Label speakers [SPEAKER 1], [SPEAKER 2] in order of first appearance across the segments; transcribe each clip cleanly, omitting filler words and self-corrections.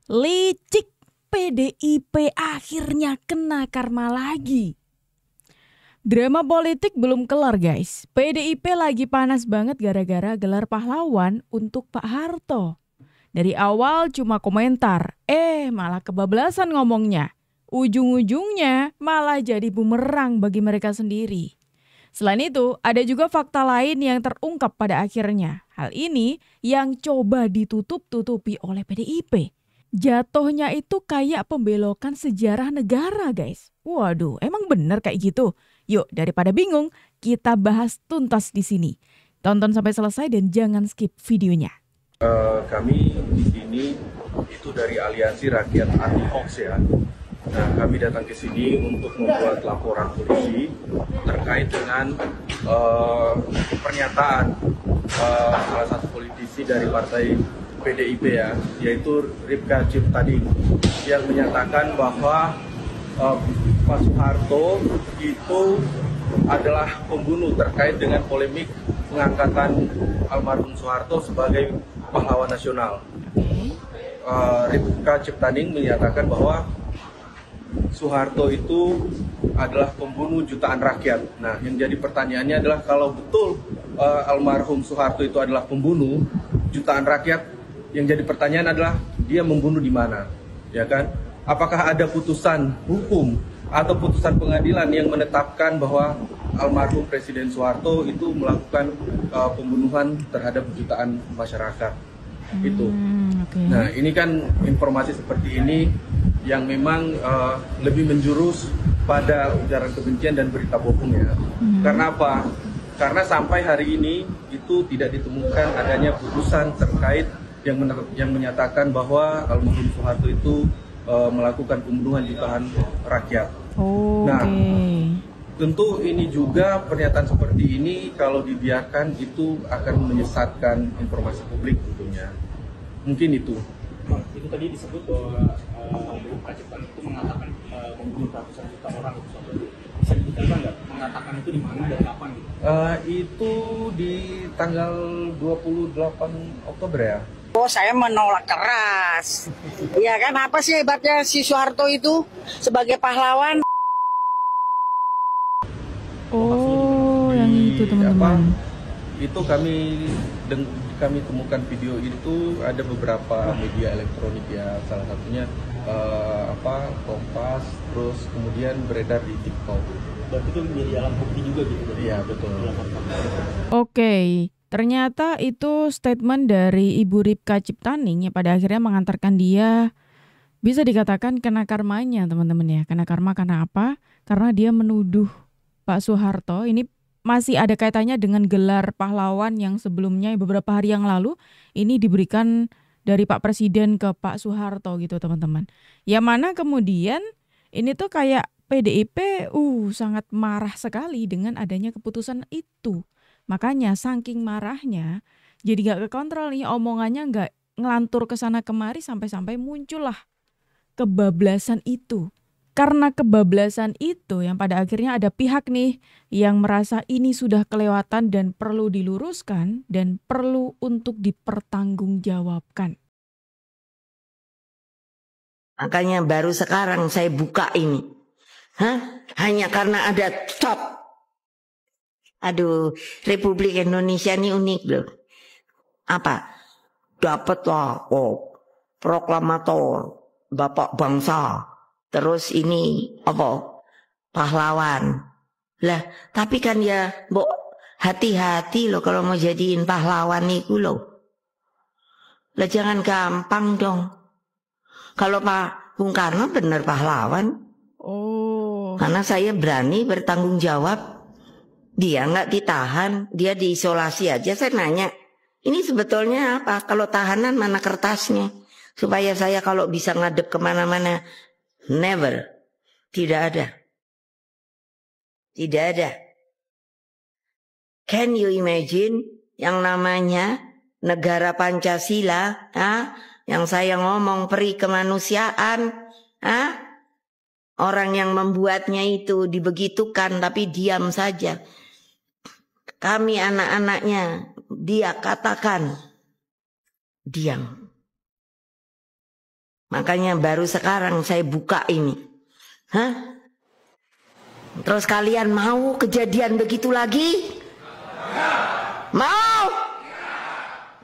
[SPEAKER 1] Licik, PDIP akhirnya kena karma lagi. Drama politik belum kelar guys. PDIP lagi panas banget gara-gara gelar pahlawan untuk Pak Harto. Dari awal cuma komentar, malah kebablasan ngomongnya. Ujung-ujungnya malah jadi bumerang bagi mereka sendiri. Selain itu, ada juga fakta lain yang terungkap pada akhirnya. Hal ini yang coba ditutup-tutupi oleh PDIP. Jatuhnya itu kayak pembelokan sejarah negara guys. Waduh, emang bener kayak gitu? Yuk, daripada bingung, kita bahas tuntas di sini. Tonton sampai selesai dan jangan skip videonya.
[SPEAKER 2] Kami di sini itu dari Aliansi Rakyat Anti Hoax ya. Nah, kami datang ke sini untuk membuat laporan polisi terkait dengan pernyataan salah satu politisi dari partai PDIP ya, yaitu Ripka Ciptaning, yang menyatakan bahwa Pak Soeharto itu adalah pembunuh terkait dengan polemik pengangkatan almarhum Soeharto sebagai pahlawan nasional. Ripka Ciptaning menyatakan bahwa Soeharto itu adalah pembunuh jutaan rakyat. Nah, yang jadi pertanyaannya adalah kalau betul almarhum Soeharto itu adalah pembunuh jutaan rakyat, yang jadi pertanyaan adalah dia membunuh di mana, ya kan? Apakah ada putusan hukum atau putusan pengadilan yang menetapkan bahwa almarhum Presiden Soeharto itu melakukan pembunuhan terhadap jutaan masyarakat? Itu.
[SPEAKER 1] Okay.
[SPEAKER 2] Nah, ini kan informasi seperti ini yang memang lebih menjurus pada ujaran kebencian dan berita bohong ya. Karena apa? Karena sampai hari ini itu tidak ditemukan adanya putusan terkait yang menyatakan bahwa almarhum Soeharto itu melakukan pembunuhan jutaan rakyat. Nah, tentu ini juga pernyataan seperti ini kalau dibiarkan itu akan menyesatkan informasi publik tentunya. Mungkin itu.
[SPEAKER 3] Itu tadi disebut bahwa Ripka Ciptaning itu mengatakan membunuh ratusan juta orang. Bisa dibuktikan nggak? Mengatakan itu di mana dan kapan gitu?
[SPEAKER 2] Itu di tanggal 28 Oktober ya.
[SPEAKER 4] Oh, saya menolak keras. Ya kan, apa sih hebatnya si Soeharto itu sebagai pahlawan?
[SPEAKER 1] Oh, yang itu teman-teman.
[SPEAKER 2] Itu kami temukan video itu ada beberapa media elektronik ya, salah satunya Kompas, terus kemudian beredar di TikTok.
[SPEAKER 3] Berarti itu menjadi alat bukti juga gitu?
[SPEAKER 2] Iya, betul.
[SPEAKER 1] Oke. Ternyata itu statement dari Ibu Ripka Ciptaning yang pada akhirnya mengantarkan dia bisa dikatakan kena karmanya teman-teman ya. Kena karma karena apa? Karena dia menuduh Pak Soeharto. Ini masih ada kaitannya dengan gelar pahlawan yang sebelumnya beberapa hari yang lalu ini diberikan dari Pak Presiden ke Pak Soeharto gitu teman-teman. Yang mana kemudian ini tuh kayak PDIP sangat marah sekali dengan adanya keputusan itu. Makanya saking marahnya jadi gak kekontrol nih omongannya, gak ngelantur ke sana kemari sampai-sampai muncullah kebablasan itu. Karena kebablasan itu yang pada akhirnya ada pihak nih yang merasa ini sudah kelewatan dan perlu diluruskan dan perlu untuk dipertanggungjawabkan.
[SPEAKER 5] Makanya baru sekarang saya buka ini. Hanya karena ada stop. Aduh, Republik Indonesia ini unik loh. Apa? Dapatlah proklamator, Bapak Bangsa. Terus ini apa? Pahlawan. Lah, tapi kan ya, hati-hati loh kalau mau jadiin pahlawan itu loh. Lah jangan gampang dong. Kalau Pak Bung Karno benar pahlawan. Karena saya berani bertanggung jawab. Dia nggak ditahan, dia diisolasi aja. Saya nanya, ini sebetulnya apa? Kalau tahanan mana kertasnya? Supaya saya kalau bisa ngadep kemana-mana. Never. Tidak ada. Tidak ada. Can you imagine yang namanya negara Pancasila? Yang saya ngomong peri kemanusiaan. Orang yang membuatnya itu dibegitukan tapi diam saja. Kami anak-anaknya, dia katakan diam. Makanya baru sekarang saya buka ini. Hah? Terus kalian mau kejadian begitu lagi? Mau?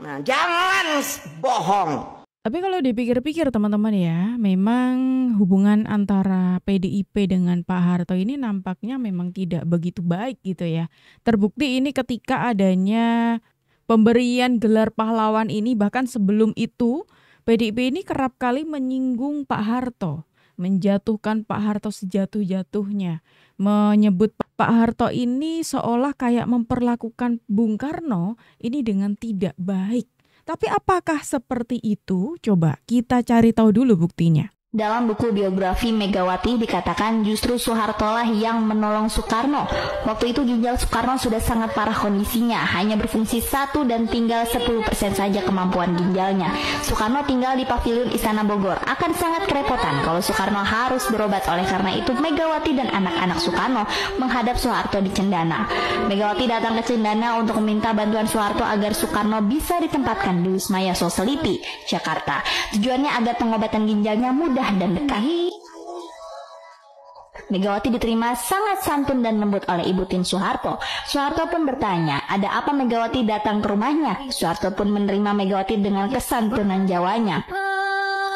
[SPEAKER 5] Nah, jangan bohong.
[SPEAKER 1] Tapi kalau dipikir-pikir teman-teman ya, memang hubungan antara PDIP dengan Pak Harto ini nampaknya memang tidak begitu baik gitu ya. Terbukti ini ketika adanya pemberian gelar pahlawan ini, bahkan sebelum itu PDIP ini kerap kali menyinggung Pak Harto, menjatuhkan Pak Harto sejatuh-jatuhnya, menyebut Pak Harto ini seolah kayak memperlakukan Bung Karno ini dengan tidak baik. Tapi apakah seperti itu? Coba kita cari tahu dulu buktinya.
[SPEAKER 6] Dalam buku biografi Megawati dikatakan justru Soeharto lah yang menolong Soekarno. Waktu itu ginjal Soekarno sudah sangat parah kondisinya, hanya berfungsi 1 dan tinggal 10% saja kemampuan ginjalnya. Soekarno tinggal di pavilion Istana Bogor. Akan sangat kerepotan kalau Soekarno harus berobat. Oleh karena itu Megawati dan anak-anak Soekarno menghadap Soeharto di Cendana. Megawati datang ke Cendana untuk meminta bantuan Soeharto agar Soekarno bisa ditempatkan di Wisma Yaso Selipi, Jakarta. Tujuannya agar pengobatan ginjalnya mudah dan dekat. Megawati diterima sangat santun dan lembut oleh Ibu Tien Soeharto. Soeharto pun bertanya, ada apa Megawati datang ke rumahnya? Soeharto pun menerima Megawati dengan kesantunan Jawanya.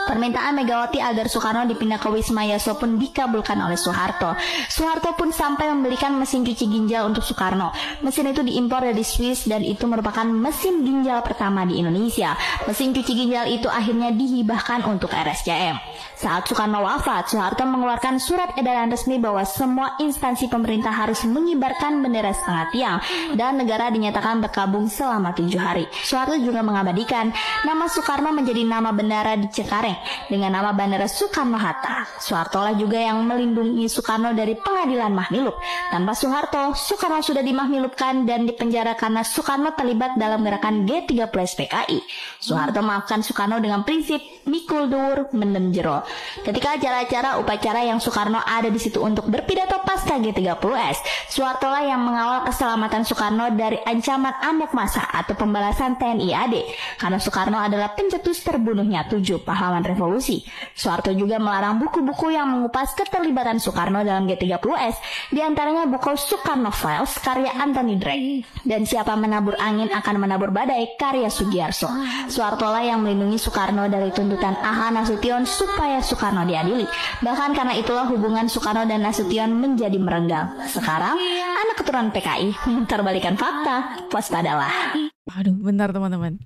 [SPEAKER 6] Permintaan Megawati agar Soekarno dipindah ke Wisma Yaso pun dikabulkan oleh Soeharto. Soeharto pun sampai membelikan mesin cuci ginjal untuk Soekarno. Mesin itu diimpor dari Swiss dan itu merupakan mesin ginjal pertama di Indonesia. Mesin cuci ginjal itu akhirnya dihibahkan untuk RSCM. Saat Soekarno wafat, Soeharto mengeluarkan surat edaran resmi bahwa semua instansi pemerintah harus mengibarkan bendera setengah tiang dan negara dinyatakan berkabung selama 7 hari. Soeharto juga mengabadikan nama Soekarno menjadi nama bendera di Cengkareng dengan nama Bandara Soekarno-Hatta. Soeharto lah juga yang melindungi Soekarno dari pengadilan Mahmilub. Tanpa Soeharto, Soekarno sudah dimahmilubkan dan dipenjara karena Soekarno terlibat dalam gerakan G30 PKI. Soeharto maafkan Soekarno dengan prinsip mikul dur mendem jero. Ketika acara-acara upacara yang Soekarno ada di situ untuk berpidato pasca G30S, Soeharto lah yang mengawal keselamatan Soekarno dari ancaman amok massa atau pembalasan TNI AD, karena Soekarno adalah pencetus terbunuhnya 7 pahlawan revolusi. Soeharto juga melarang buku-buku yang mengupas keterlibatan Soekarno dalam G30S, diantaranya buku Soekarno Files karya Anthony Drake dan Siapa Menabur Angin Akan Menabur Badai karya Sugiarso. Soeharto lah yang melindungi Soekarno dari tuntutan A.H. Nasution supaya Soekarno diadili. Bahkan karena itulah hubungan Soekarno dan Nasution menjadi merenggang. Sekarang anak keturunan PKI memutarbalikkan fakta. Waspadalah.
[SPEAKER 1] Aduh, bentar teman-teman.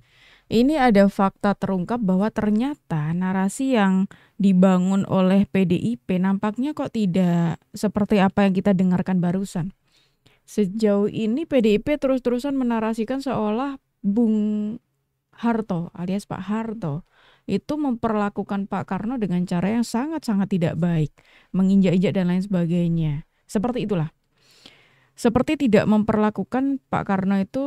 [SPEAKER 1] Ini ada fakta terungkap bahwa ternyata narasi yang dibangun oleh PDIP nampaknya kok tidak seperti apa yang kita dengarkan barusan. Sejauh ini PDIP terus-terusan menarasikan seolah Bung Harto alias Pak Harto itu memperlakukan Pak Karno dengan cara yang sangat-sangat tidak baik, menginjak-injak dan lain sebagainya. Seperti itulah. Seperti tidak memperlakukan Pak Karno itu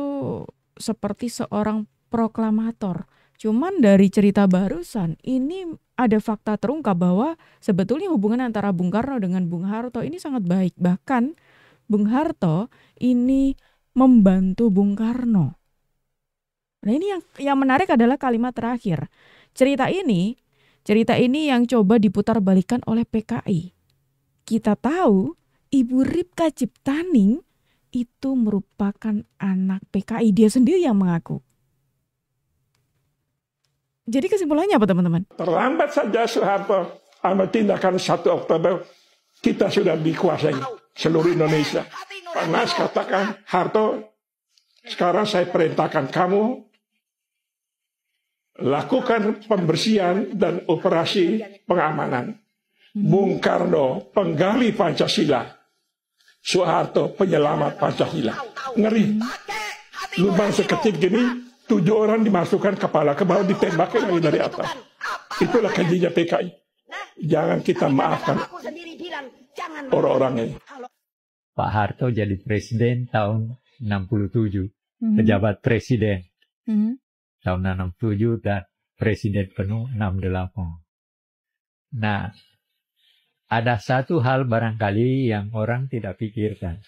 [SPEAKER 1] seperti seorang proklamator. Cuman dari cerita barusan ini ada fakta terungkap bahwa sebetulnya hubungan antara Bung Karno dengan Bung Harto ini sangat baik. Bahkan Bung Harto ini membantu Bung Karno. Nah ini yang menarik adalah kalimat terakhir. Cerita ini yang coba diputar balikan oleh PKI. Kita tahu Ibu Ripka Ciptaning itu merupakan anak PKI. Dia sendiri yang mengaku. Jadi kesimpulannya apa teman-teman?
[SPEAKER 7] Terlambat saja Soeharto ambil tindakan 1 Oktober, kita sudah dikuasai seluruh Indonesia. Pak Nas katakan, Harto, sekarang saya perintahkan kamu lakukan pembersihan dan operasi pengamanan. Bung Karno penggali Pancasila, Soeharto penyelamat Pancasila. Ngeri. Lubang sekecil gini, 7 orang dimasukkan kepala ke bawah, ditembakkan lagi dari atas. Itulah janjinya PKI. Jangan kita maafkan orang-orang ini.
[SPEAKER 8] Pak Harto jadi presiden tahun 67, pejabat presiden tahun 67 dan presiden penuh 68. Nah, ada satu hal barangkali yang orang tidak pikirkan.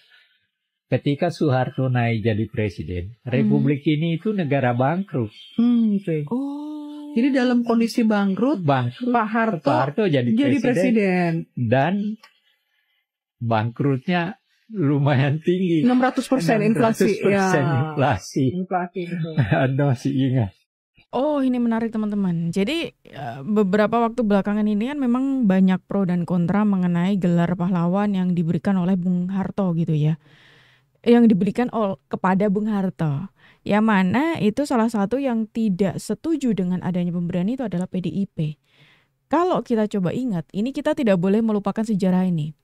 [SPEAKER 8] Ketika Soeharto naik jadi presiden, Republik ini itu negara bangkrut.
[SPEAKER 9] Jadi dalam kondisi bangkrut,
[SPEAKER 8] Bangkrut,
[SPEAKER 9] Pak Harto,
[SPEAKER 8] Pak Harto jadi
[SPEAKER 9] presiden.
[SPEAKER 8] Dan bangkrutnya lumayan tinggi.
[SPEAKER 9] 600% inflasi.
[SPEAKER 8] 600% inflasi.
[SPEAKER 9] Inflasi itu.
[SPEAKER 8] Anda masih ingat.
[SPEAKER 1] Oh, ini menarik teman-teman. Jadi beberapa waktu belakangan ini kan memang banyak pro dan kontra mengenai gelar pahlawan yang diberikan oleh Bung Harto gitu ya. Yang diberikan kepada Bung Harto. Yang mana itu salah satu yang tidak setuju dengan adanya pemberian itu adalah PDIP. Kalau kita coba ingat, ini kita tidak boleh melupakan sejarah ini.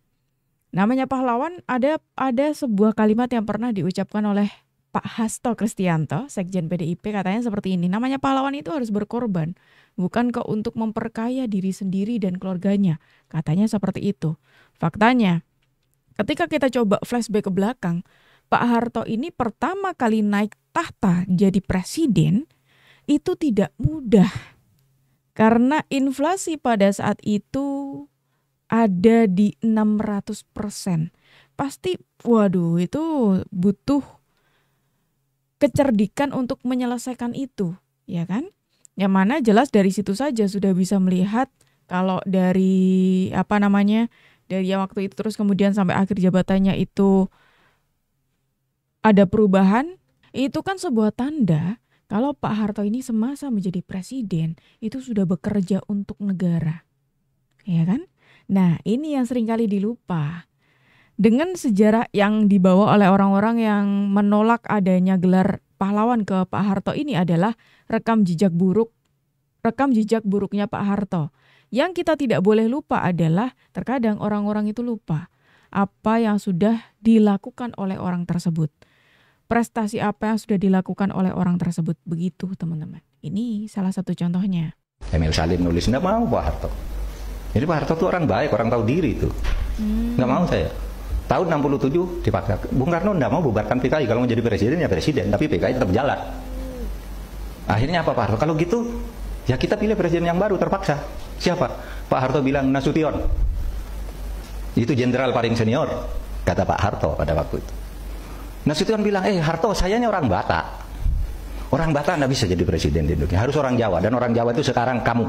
[SPEAKER 1] Namanya pahlawan, ada sebuah kalimat yang pernah diucapkan oleh Pak Hasto Kristianto, Sekjen PDIP, katanya seperti ini. Namanya pahlawan itu harus berkorban, bukan untuk memperkaya diri sendiri dan keluarganya. Katanya seperti itu. Faktanya, ketika kita coba flashback ke belakang, Pak Harto ini pertama kali naik tahta jadi presiden, itu tidak mudah. Karena inflasi pada saat itu ada di 600%. Pasti, waduh, itu butuh kecerdikan untuk menyelesaikan itu, ya kan? Yang mana jelas dari situ saja sudah bisa melihat kalau dari dari waktu itu terus kemudian sampai akhir jabatannya itu ada perubahan, itu kan sebuah tanda kalau Pak Harto ini semasa menjadi presiden itu sudah bekerja untuk negara, ya kan? Nah, ini yang seringkali dilupa. Dengan sejarah yang dibawa oleh orang-orang yang menolak adanya gelar pahlawan ke Pak Harto ini adalah rekam jejak buruknya Pak Harto. Yang kita tidak boleh lupa adalah terkadang orang-orang itu lupa apa yang sudah dilakukan oleh orang tersebut. Prestasi apa yang sudah dilakukan oleh orang tersebut. Begitu teman-teman. Ini salah satu contohnya.
[SPEAKER 10] Emil Salim nulis, nggak mau Pak Harto. Jadi Pak Harto itu orang baik, orang tahu diri itu. Nggak mau saya. Tahun 67 dipaksa. Bung Karno tidak mau bubarkan PKI. Kalau mau jadi presiden ya presiden, tapi PKI tetap jalan. Akhirnya apa Pak Harto? Kalau gitu, ya kita pilih presiden yang baru terpaksa. Siapa? Pak Harto bilang Nasution. Itu jenderal paling senior, kata Pak Harto pada waktu itu. Nasution bilang, Harto, saya ini orang Batak. Orang Batak tidak bisa jadi presiden di Indonesia. Harus orang Jawa. Dan orang Jawa itu sekarang kamu.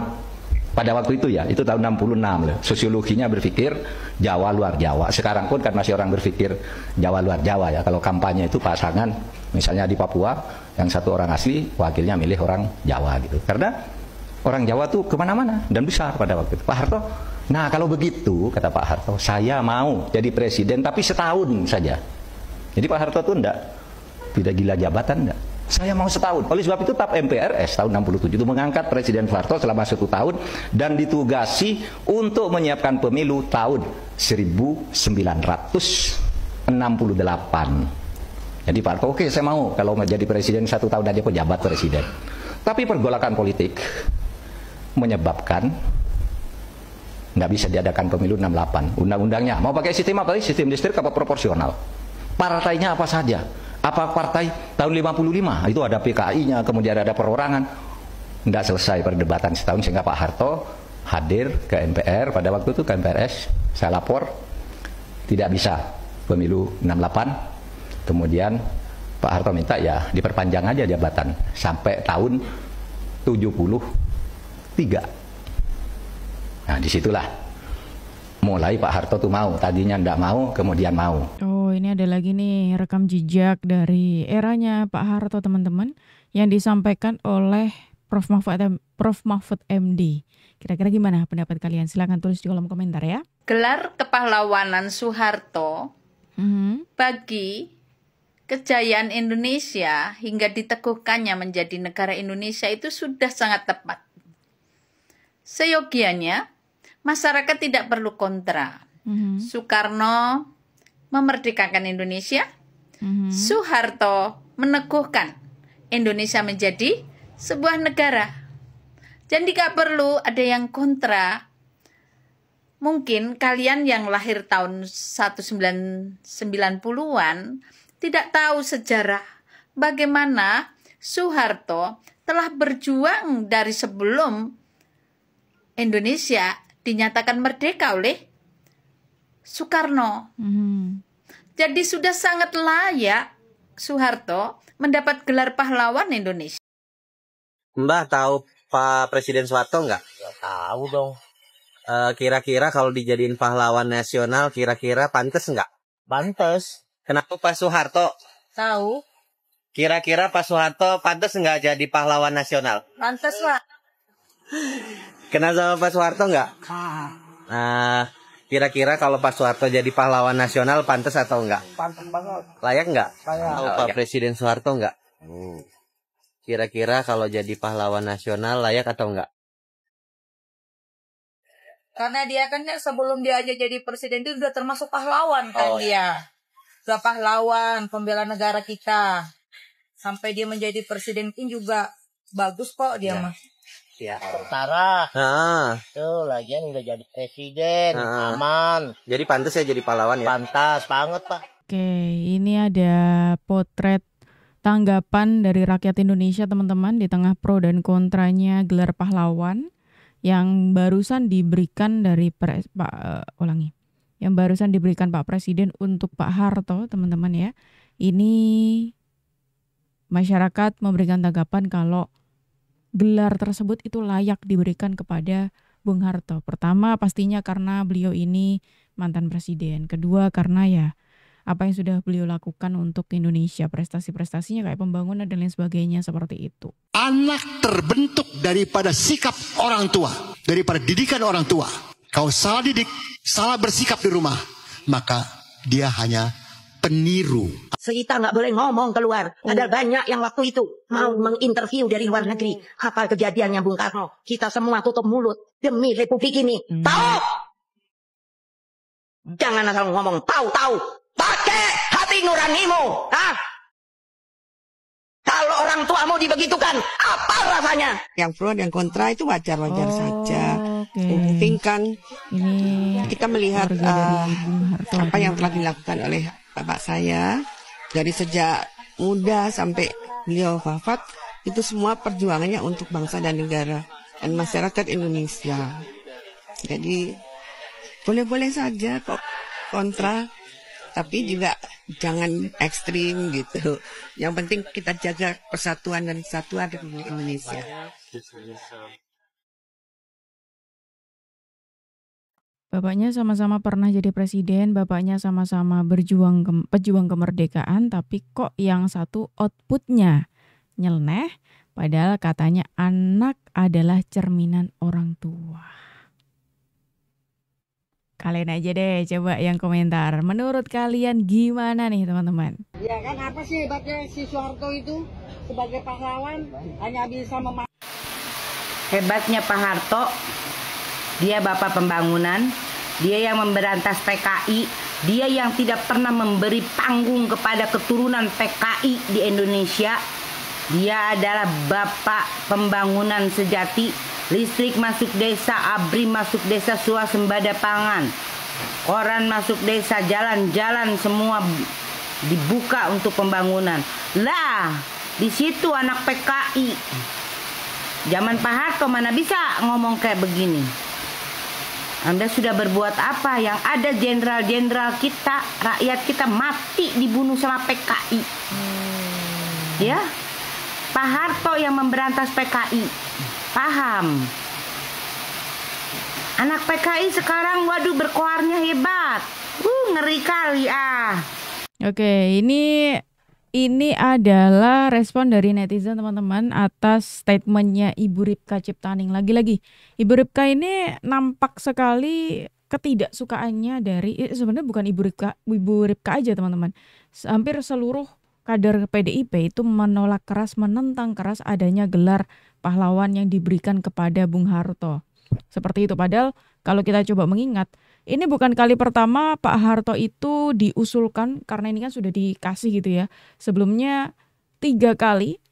[SPEAKER 10] Pada waktu itu ya, itu tahun 66 loh. Sosiologinya berpikir Jawa luar Jawa. Sekarang pun kan masih orang berpikir Jawa luar Jawa ya. Kalau kampanye itu pasangan, misalnya di Papua, yang satu orang asli, wakilnya milih orang Jawa gitu. Karena orang Jawa tuh kemana-mana dan besar pada waktu itu. Pak Harto, nah kalau begitu, kata Pak Harto, saya mau jadi presiden tapi setahun saja. Jadi Pak Harto tuh tidak gila jabatan, enggak. Saya mau setahun. Oleh sebab itu TAP MPRS tahun 67 itu mengangkat Presiden Soeharto selama 1 tahun dan ditugasi untuk menyiapkan pemilu tahun 1968. Jadi Pak Harto, oke saya mau kalau menjadi presiden 1 tahun aja pejabat presiden. Tapi pergolakan politik menyebabkan nggak bisa diadakan pemilu 68. Undang-undangnya mau pakai sistem apa? Sistem distrik apa proporsional? Partainya apa saja? Apa partai tahun 55 itu ada PKI-nya, kemudian ada perorangan. Nggak selesai perdebatan setahun sehingga Pak Harto hadir ke MPR pada waktu itu ke MPRS. Saya lapor tidak bisa pemilu 68. Kemudian Pak Harto minta ya diperpanjang aja jabatan sampai tahun 73. Nah disitulah mulai Pak Harto tuh mau, tadinya nggak mau, kemudian mau.
[SPEAKER 1] Oh, ini ada lagi nih rekam jejak dari eranya Pak Harto teman-teman yang disampaikan oleh Prof. Mahfud MD. Kira-kira gimana pendapat kalian? Silahkan tulis di kolom komentar ya.
[SPEAKER 11] Gelar kepahlawanan Soeharto bagi kejayaan Indonesia hingga diteguhkannya menjadi negara Indonesia itu sudah sangat tepat. Seyogianya, masyarakat tidak perlu kontra. Soekarno memerdekakan Indonesia, Soeharto meneguhkan Indonesia menjadi sebuah negara. Jadi gak perlu ada yang kontra. Mungkin kalian yang lahir tahun 1990-an tidak tahu sejarah bagaimana Soeharto telah berjuang dari sebelum Indonesia dinyatakan merdeka oleh Soekarno. Jadi sudah sangat layak Soeharto mendapat gelar pahlawan Indonesia.
[SPEAKER 12] Mbah tahu Pak Presiden Soeharto nggak?
[SPEAKER 13] Nggak tahu dong.
[SPEAKER 12] Kira-kira kalau dijadiin pahlawan nasional, kira-kira pantas nggak?
[SPEAKER 13] Pantas.
[SPEAKER 12] Kenapa Pak Soeharto?
[SPEAKER 11] Tahu?
[SPEAKER 12] Kira-kira Pak Soeharto pantas nggak jadi pahlawan nasional?
[SPEAKER 11] Pantas, Pak.
[SPEAKER 12] Kenal sama Pak Soeharto nggak? Kira-kira kalau Pak Soeharto jadi pahlawan nasional pantas atau enggak?
[SPEAKER 13] Pantas banget.
[SPEAKER 12] Layak nggak?
[SPEAKER 13] Layak.
[SPEAKER 12] Tahu Pak Presiden Soeharto nggak? Kira-kira kalau jadi pahlawan nasional layak atau enggak?
[SPEAKER 11] Karena dia kan sebelum dia aja jadi presiden itu udah termasuk pahlawan kan dia. Udah pahlawan, pembela negara kita. Sampai dia menjadi presiden pun juga bagus kok dia mah.
[SPEAKER 12] Ya.
[SPEAKER 13] Tentara. Tuh lagian udah jadi presiden, aman.
[SPEAKER 12] Jadi pantas ya jadi pahlawan ya?
[SPEAKER 13] Pantas banget, Pak.
[SPEAKER 1] Oke, ini ada potret tanggapan dari rakyat Indonesia teman-teman di tengah pro dan kontranya gelar pahlawan yang barusan diberikan dari yang barusan diberikan Pak Presiden untuk Pak Harto, teman-teman ya. Ini masyarakat memberikan tanggapan kalau gelar tersebut itu layak diberikan kepada Bung Harto. Pertama pastinya karena beliau ini mantan presiden. Kedua karena ya apa yang sudah beliau lakukan untuk Indonesia, prestasi-prestasinya kayak pembangunan dan lain sebagainya seperti itu.
[SPEAKER 14] Anak terbentuk daripada sikap orang tua, daripada didikan orang tua. Kau salah didik, salah bersikap di rumah, maka dia hanya peniru.
[SPEAKER 5] Kita nggak boleh ngomong keluar. Ada banyak yang waktu itu mau menginterview dari luar negeri. Hafal kejadiannya Bung Karno. Kita semua tutup mulut demi Republik ini. Tahu? Jangan asal ngomong tahu. Pakai hati nuranimu. Kalau orang tuamu dibegitukan, apa rasanya?
[SPEAKER 15] Yang pro dan kontra itu wajar-wajar saja. Penting kan kita melihat apa yang telah dilakukan oleh bapak saya dari sejak muda sampai beliau wafat, itu semua perjuangannya untuk bangsa dan negara dan masyarakat Indonesia. Jadi boleh-boleh saja kok kontra, tapi juga jangan ekstrim gitu. Yang penting kita jaga persatuan dan kesatuan Republik Indonesia.
[SPEAKER 1] Bapaknya sama-sama pernah jadi presiden, bapaknya sama-sama pejuang kemerdekaan, tapi kok yang satu outputnya nyeleneh, padahal katanya anak adalah cerminan orang tua. Kalian aja deh coba yang komentar. Menurut kalian gimana nih teman-teman?
[SPEAKER 4] Ya kan apa sih hebatnya si Soeharto itu sebagai pahlawan hanya bisa
[SPEAKER 16] Hebatnya Pak Harto, dia bapak pembangunan, dia yang memberantas PKI, dia yang tidak pernah memberi panggung kepada keturunan PKI di Indonesia. Dia adalah bapak pembangunan sejati. Listrik masuk desa, ABRI masuk desa, swasembada pangan, koran masuk desa, jalan-jalan semua dibuka untuk pembangunan. Lah, di situ anak PKI. Zaman Pak Harto mana bisa ngomong kayak begini. Anda sudah berbuat apa? Yang ada jenderal-jenderal kita, rakyat kita mati dibunuh sama PKI. Ya, Pak Harto yang memberantas PKI. Paham. Anak PKI sekarang waduh berkoarnya hebat. Ngeri kali
[SPEAKER 1] Oke, ini adalah respon dari netizen teman-teman atas statementnya Ibu Ripka Ciptaning. Lagi-lagi Ibu Ripka ini nampak sekali ketidaksukaannya dari sebenarnya bukan Ibu Ripka aja teman-teman. Hampir seluruh kader PDIP itu menolak keras, menentang keras adanya gelar pahlawan yang diberikan kepada Bung Harto. Seperti itu. Padahal kalau kita coba mengingat, ini bukan kali pertama Pak Harto itu diusulkan, karena ini kan sudah dikasih gitu ya. Sebelumnya 3 kali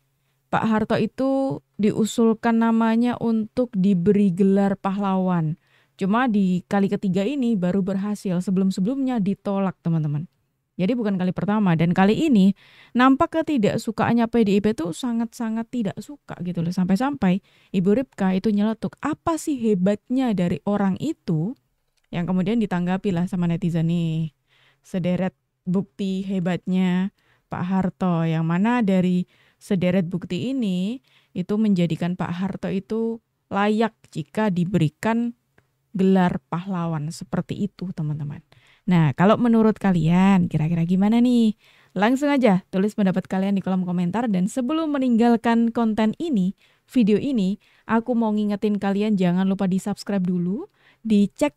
[SPEAKER 1] Pak Harto itu diusulkan namanya untuk diberi gelar pahlawan. Cuma di kali ketiga ini baru berhasil, sebelum-sebelumnya ditolak teman-teman. Jadi bukan kali pertama, dan kali ini nampak ketidaksukaannya PDIP itu sangat-sangat tidak suka gitu loh. Sampai-sampai Ibu Ripka itu nyeletuk, apa sih hebatnya dari orang itu, yang kemudian ditanggapi lah sama netizen nih. Sederet bukti hebatnya Pak Harto, yang mana dari sederet bukti ini itu menjadikan Pak Harto itu layak jika diberikan gelar pahlawan seperti itu, teman-teman. Nah, kalau menurut kalian kira-kira gimana nih? Langsung aja tulis pendapat kalian di kolom komentar. Dan sebelum meninggalkan konten ini, video ini, aku mau ngingetin kalian jangan lupa di-subscribe dulu, dicek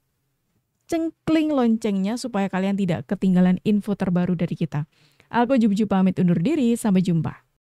[SPEAKER 1] cengkling loncengnya supaya kalian tidak ketinggalan info terbaru dari kita. Aku Jup pamit undur diri, sampai jumpa.